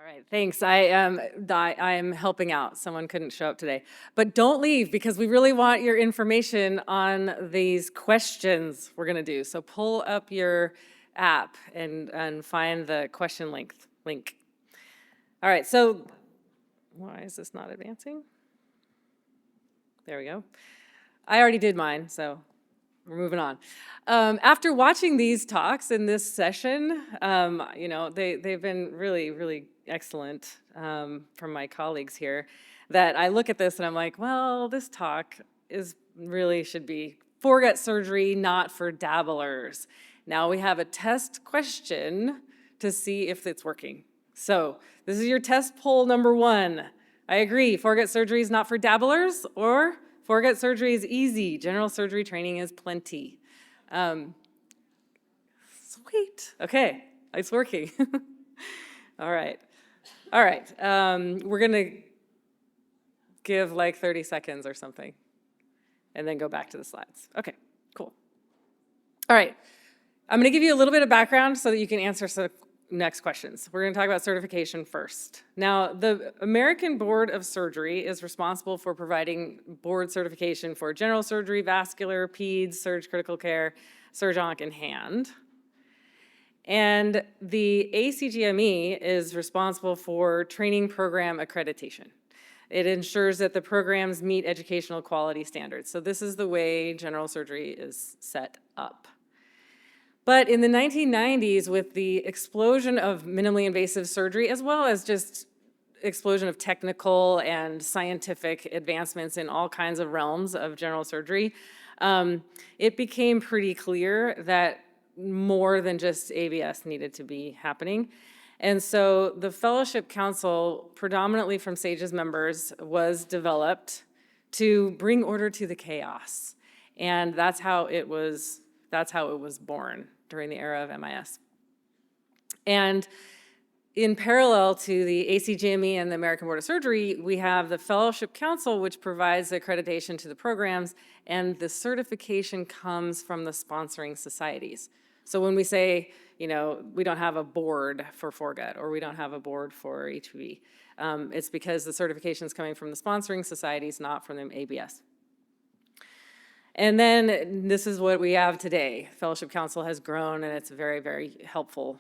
right, thanks. I am helping out. Someone couldn't show up today. But don't leave because we really want your information on these questions we're going to do. So pull up your app and find the question link. All right, so why is this not advancing? There we go. I already did mine, so we're moving on. After watching these talks in this session, they've been really, really excellent from my colleagues here, that I look at this and I'm like, well, this talk should be foregut surgery, not for dabblers. Now we have a test question to see if it's working. So this is your test poll number 1. I agree, foregut surgery is not for dabblers, or foregut surgery is easy. General surgery training is plenty. Sweet. Okay, it's working. All right. We're going to give like 30 seconds or something and then go back to the slides. Okay, cool. All right. I'm going to give you a little bit of background so that you can answer some next questions. We're going to talk about certification first. Now, the American Board of Surgery is responsible for providing board certification for general surgery, vascular, peds, surg critical care, surg-onc, and hand. And the ACGME is responsible for training program accreditation. It ensures that the programs meet educational quality standards. So this is the way general surgery is set up. But in the 1990s, with the explosion of minimally invasive surgery, as well as just explosion of technical and scientific advancements in all kinds of realms of general surgery, it became pretty clear that more than just ABS needed to be happening. And so the Fellowship Council, predominantly from SAGES members, was developed to bring order to the chaos. And that's how it was born during the era of MIS. And in parallel to the ACGME and the American Board of Surgery, we have the Fellowship Council, which provides accreditation to the programs, and the certification comes from the sponsoring societies. So when we say, we don't have a board for Foregut or we don't have a board for HPV, it's because the certification is coming from the sponsoring societies, not from the ABS. And then this is what we have today. Fellowship Council has grown, and it's a very, very helpful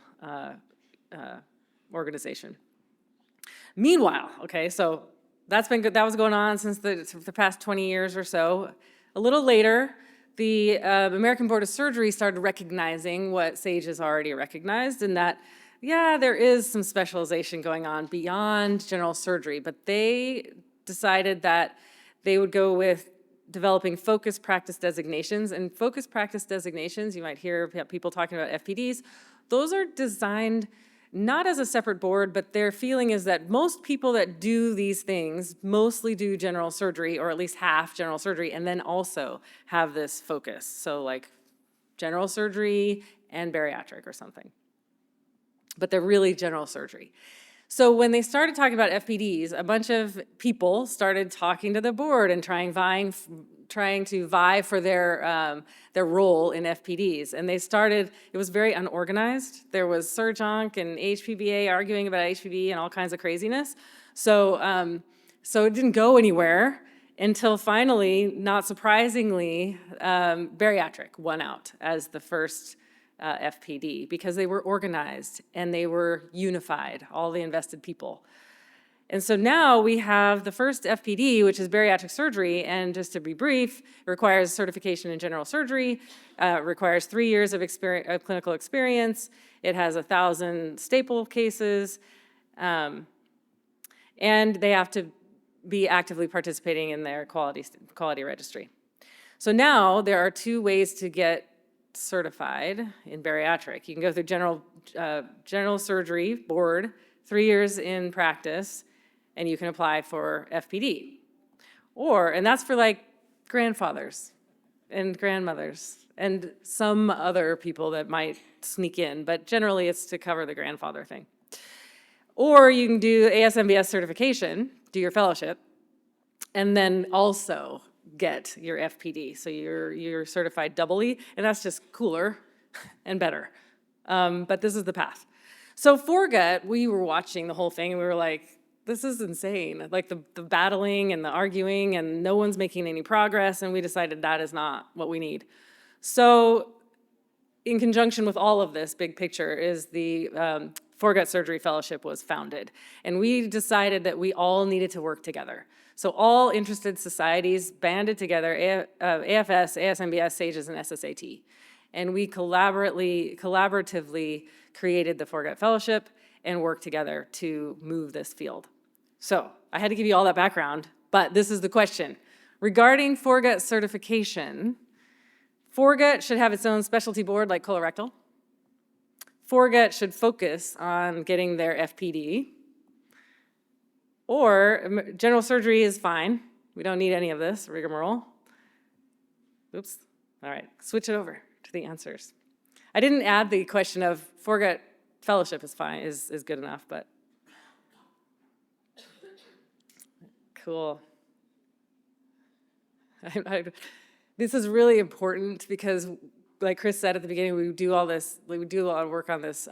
organization. Meanwhile, okay, so that's been good. That was going on since the past 20 years or so. A little later, the American Board of Surgery started recognizing what SAGE has already recognized, and that, there is some specialization going on beyond general surgery, but they decided that they would go with developing focused practice designations. And focused practice designations, you might hear people talking about FPDs, those are designed not as a separate board, but their feeling is that most people that do these things mostly do general surgery, or at least half general surgery, and then also have this focus. So like general surgery and bariatric or something. But they're really general surgery. So when they started talking about FPDs, a bunch of people started talking to the board and trying to vie for their role in FPDs. And it was very unorganized. There was surg-onc and HPBA arguing about HPV and all kinds of craziness. So it didn't go anywhere until finally, not surprisingly, bariatric won out as the first FPD, because they were organized and they were unified, all the invested people. And so now we have the first FPD, which is bariatric surgery, and just to be brief, it requires certification in general surgery, requires 3 years of clinical experience, it has 1,000 staple cases, and they have to be actively participating in their quality registry. So now there are 2 ways to get certified in bariatric. You can go through general surgery board, 3 years in practice, and you can apply for FPD. And that's for like grandfathers and grandmothers and some other people that might sneak in, but generally it's to cover the grandfather thing. Or you can do ASMBS certification, do your fellowship, and then also get your FPD. So you're certified doubly, and that's just cooler and better. But this is the path. So Foregut, we were watching the whole thing and we were like, this is insane. Like the battling and the arguing and no one's making any progress, and we decided that is not what we need. So in conjunction with all of this big picture is the Foregut Surgery Fellowship was founded. And we decided that we all needed to work together. So all interested societies banded together, AFS, ASMBS, SAGES, and SSAT. And we collaboratively created the Foregut Fellowship and worked together to move this field. So I had to give you all that background, but this is the question. Regarding Foregut certification, Foregut should have its own specialty board like colorectal. Foregut should focus on getting their FPD. Or general surgery is fine. We don't need any of this rigmarole. Oops. All right, switch it over to the answers. I didn't add the question of Foregut fellowship is fine, is good enough, but cool. This is really important because, like Chris said at the beginning, we do all this, we do a lot of work on this,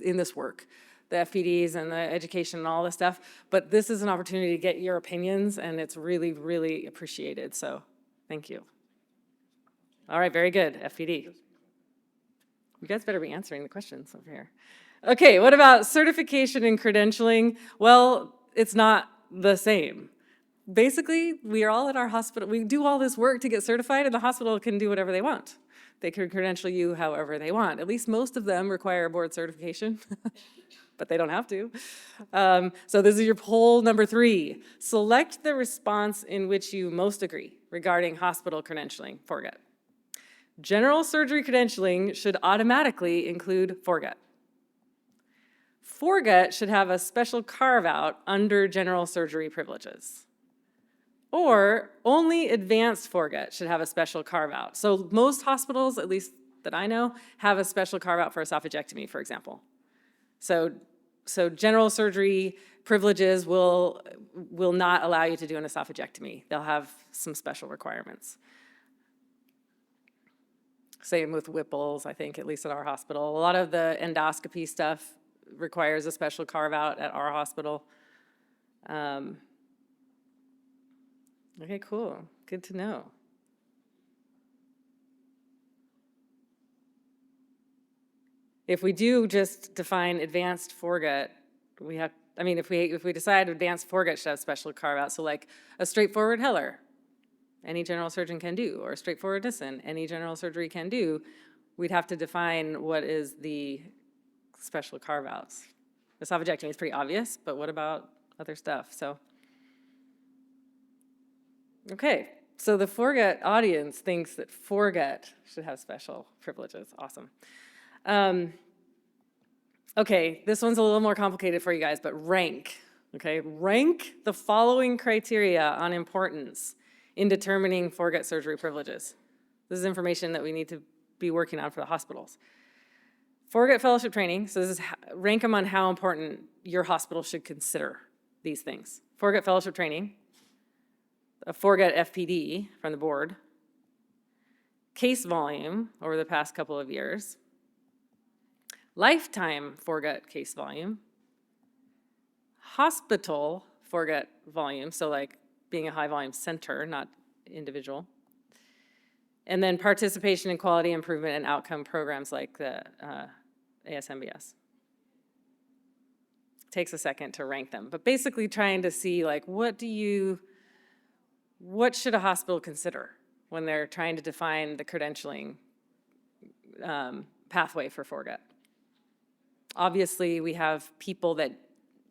in this work, the FPDs and the education and all this stuff. But this is an opportunity to get your opinions, and it's really, really appreciated. So thank you. All right, very good, FPD. You guys better be answering the questions over here. Okay, what about certification and credentialing? Well, it's not the same. Basically, we are all at our hospital. We do all this work to get certified, and the hospital can do whatever they want. They can credential you however they want. At least most of them require board certification, but they don't have to. So this is your poll number 3. Select the response in which you most agree regarding hospital credentialing, Foregut. General surgery credentialing should automatically include Foregut. Foregut should have a special carve-out under general surgery privileges. Or only advanced Foregut should have a special carve-out. So most hospitals, at least that I know, have a special carve-out for esophagectomy, for example. So general surgery privileges will not allow you to do an esophagectomy. They'll have some special requirements. Same with Whipple's, I think, at least at our hospital. A lot of the endoscopy stuff requires a special carve-out at our hospital. Okay, cool. Good to know. If we do just define advanced Foregut, we have, I mean, if we decide advanced Foregut should have special carve-out, so like a straightforward Heller, any general surgeon can do, or a straightforward Nissen, any general surgery can do, we'd have to define what is the special carve-outs. Esophagectomy is pretty obvious, but what about other stuff? So. Okay, so the Foregut audience thinks that Foregut should have special privileges. Awesome. Okay, this one's a little more complicated for you guys, but rank. Okay, rank the following criteria on importance in determining Foregut surgery privileges. This is information that we need to be working on for the hospitals. Foregut fellowship training, so this is rank them on how important your hospital should consider these things. Foregut fellowship training, a Foregut FPD from the board, case volume over the past couple of years, lifetime Foregut case volume, hospital Foregut volume, so like being a high volume center, not individual, and then participation in quality improvement and outcome programs like the ASMBS. Takes a second to rank them, but basically trying to see like what should a hospital consider when they're trying to define the credentialing pathway for Foregut? Obviously, we have people that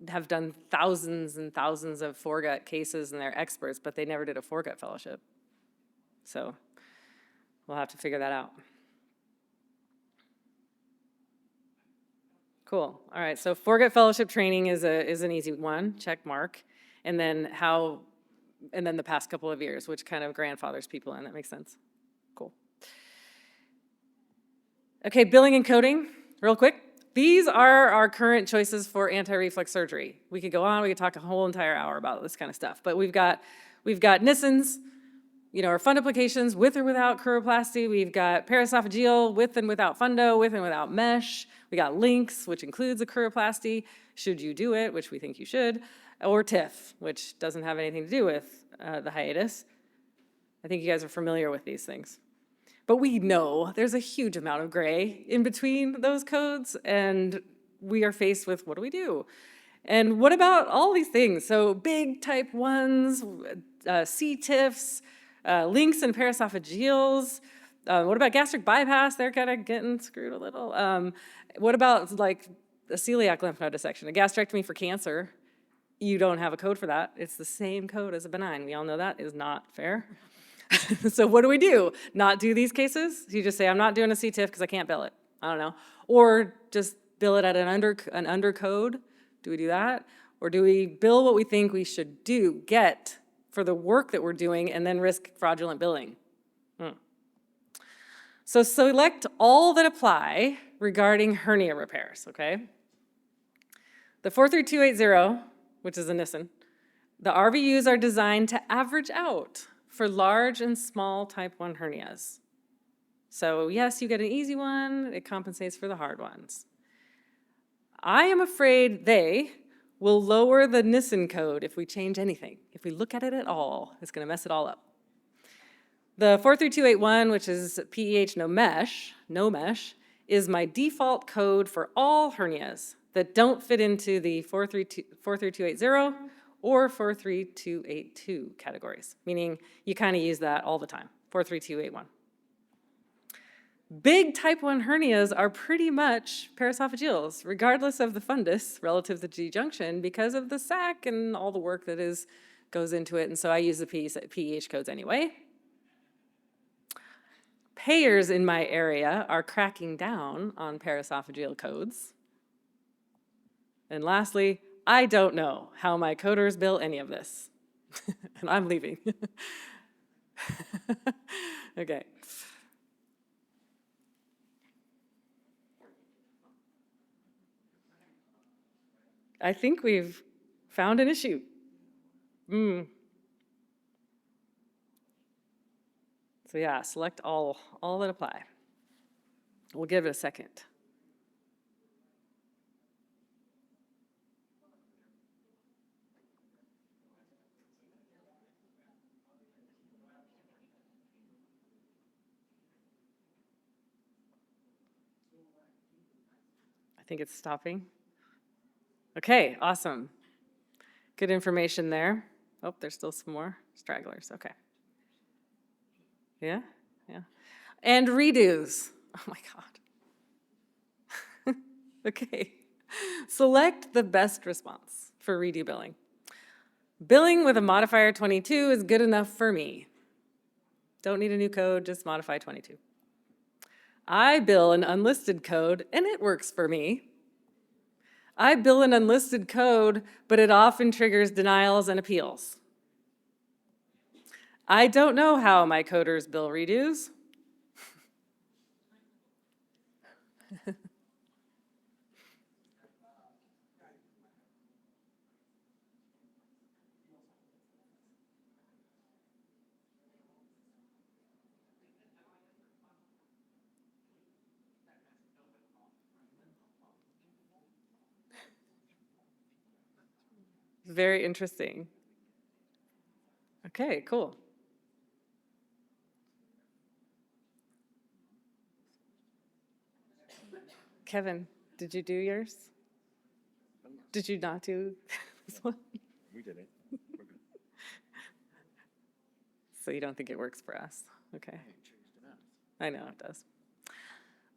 have done thousands and thousands of Foregut cases and they're experts, but they never did a Foregut fellowship. So we'll have to figure that out. Cool. All right, so Foregut fellowship training is an easy one, check mark. And then the past couple of years, which kind of grandfathers people in. That makes sense. Cool. Okay, billing and coding, real quick. These are our current choices for anti-reflux surgery. We could go on, we could talk a whole entire hour about this kind of stuff, but we've got Nissens, our fundoplications with or without cheiroplasty. We've got paraesophageal with and without fundo, with and without mesh. We got links, which includes a cheiroplasty, should you do it, which we think you should, or TIF, which doesn't have anything to do with the hiatus. I think you guys are familiar with these things. But we know there's a huge amount of gray in between those codes, and we are faced with, what do we do? And what about all these things? So big type 1s, C-TIFs, links and paraesophageals. What about gastric bypass? They're kind of getting screwed a little. What about like a celiac lymph node dissection, a gastrectomy for cancer? You don't have a code for that. It's the same code as a benign. We all know that is not fair. So what do we do? Not do these cases? You just say, I'm not doing a C-TIF because I can't bill it. I don't know. Or just bill it at an under code. Do we do that? Or do we bill what we think we should get for the work that we're doing and then risk fraudulent billing? So select all that apply regarding hernia repairs, okay? The 43280, which is a Nissen, the RVUs are designed to average out for large and small type 1 hernias. So yes, you get an easy one, it compensates for the hard ones. I am afraid they will lower the Nissen code if we change anything. If we look at it at all, it's gonna mess it all up. The 43281, which is PEH no mesh, is my default code for all hernias that don't fit into the 43280 or 43282 categories, meaning you kind of use that all the time, 43281. Big type 1 hernias are pretty much paraesophageals, regardless of the fundus relative to G-junction, because of the sac and all the work that goes into it, and so I use the PEH codes anyway. Payers in my area are cracking down on paraesophageal codes. And lastly, I don't know how my coders bill any of this. And I'm leaving. Okay. I think we've found an issue. So yeah, select all that apply. We'll give it a second. I think it's stopping. Okay, awesome. Good information there. Oh, there's still some more stragglers, okay. Yeah. And redos. Oh my God. Okay. Select the best response for redo billing. Billing with a modifier 22 is good enough for me. Don't need a new code, just modify 22. I bill an unlisted code and it works for me. I bill an unlisted code, but it often triggers denials and appeals. I don't know how my coders bill redos. Very interesting. Okay, cool. Kevin, did you do yours? Did you not do this one? We did it. We're good. So you don't think it works for us? Okay. It changed the math. I know it does.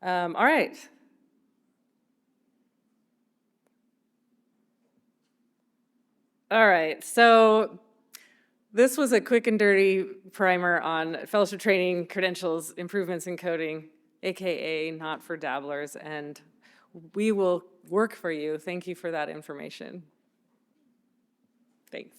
All right. All right, so this was a quick and dirty primer on fellowship training, credentials, improvements in coding, AKA not for dabblers, and we will work for you. Thank you for that information. Thanks.